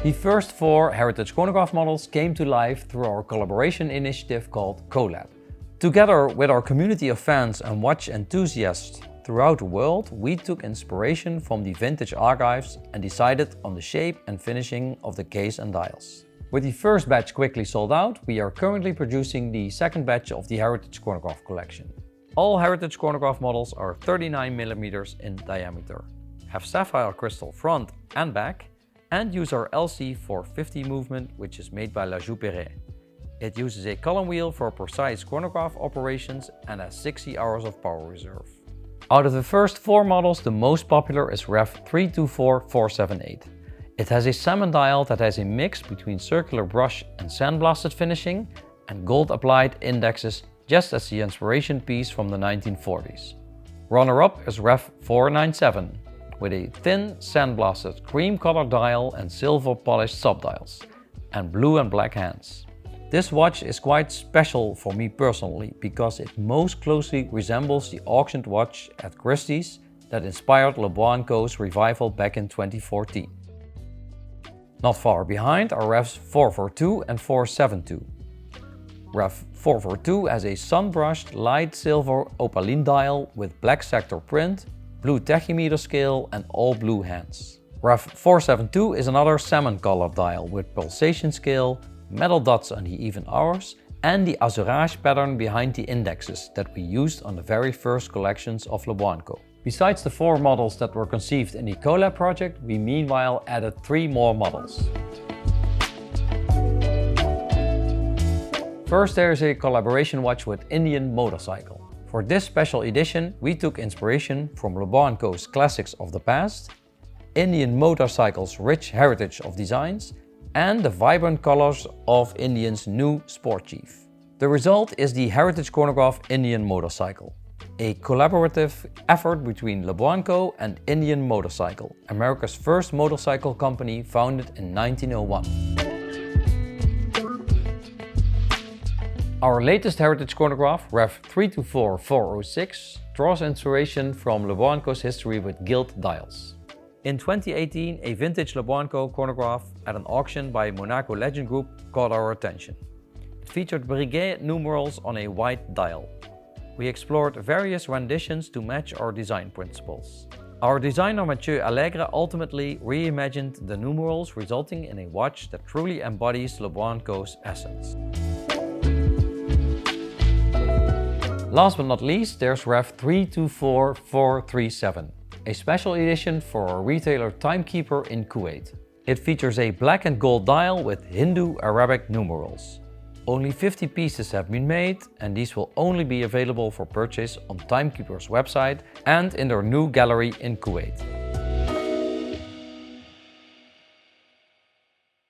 The first 4 Heritage Chronograph models came to life through our collaboration initiative called CoLab. Together with our community of fans and watch enthusiasts throughout the world, we took inspiration from the vintage archives and decided on the shape and finishing of the case and dials. With the first batch quickly sold out, we are currently producing the second batch of the Heritage Chronograph collection. All Heritage Chronograph models are 39mm in diameter, have sapphire crystal front and back, and use our LC450 movement, which is made by La Joux-Perret. It uses a column wheel for precise chronograph operations and has 60 hours of power reserve. Out of the first 4 models, the most popular is Ref 324478. It has a salmon dial that has a mix between circular brush and sandblasted finishing and gold applied indexes, just as the inspiration piece from the 1940s. Runner-up is Ref 497. With a thin sandblasted cream colored dial and silver polished subdials, and blue and black hands. This watch is quite special for me personally because it most closely resembles the auctioned watch at Christie's that inspired Lebois Co's revival back in 2014. Not far behind are Refs 442 and 472. Ref 442 has a sun-brushed light silver opaline dial with black sector print, blue tachymeter scale and all blue hands. Ref 472 is another salmon colored dial with pulsation scale, metal dots on the even hours and the azurage pattern behind the indexes that we used on the very first collections of Lebois Co. Besides the 4 models that were conceived in the CoLab project, we meanwhile added 3 more models. First, there is a collaboration watch with Indian Motorcycle. For this special edition, we took inspiration from Lebois Co's classics of the past, Indian Motorcycle's rich heritage of designs, and the vibrant colors of Indian's new Sport Chief. The result is the Heritage Chronograph Indian Motorcycle, a collaborative effort between Lebois Co and Indian Motorcycle, America's first motorcycle company founded in 1901. Our latest Heritage Chronograph, Ref 324406, draws inspiration from Lebois Co's history with gilt dials. In 2018, a vintage Lebois Co chronograph at an auction by Monaco Legend Group caught our attention. It featured Breguet numerals on a white dial. We explored various renditions to match our design principles. Our designer Mathieu Allègre ultimately reimagined the numerals, resulting in a watch that truly embodies Lebois Co's essence. Last but not least, there's Ref 324437, a special edition for our retailer Timekeeper in Kuwait. It features a black and gold dial with Hindu Arabic numerals. Only 50 pieces have been made, and these will only be available for purchase on Timekeeper's website and in their new gallery in Kuwait.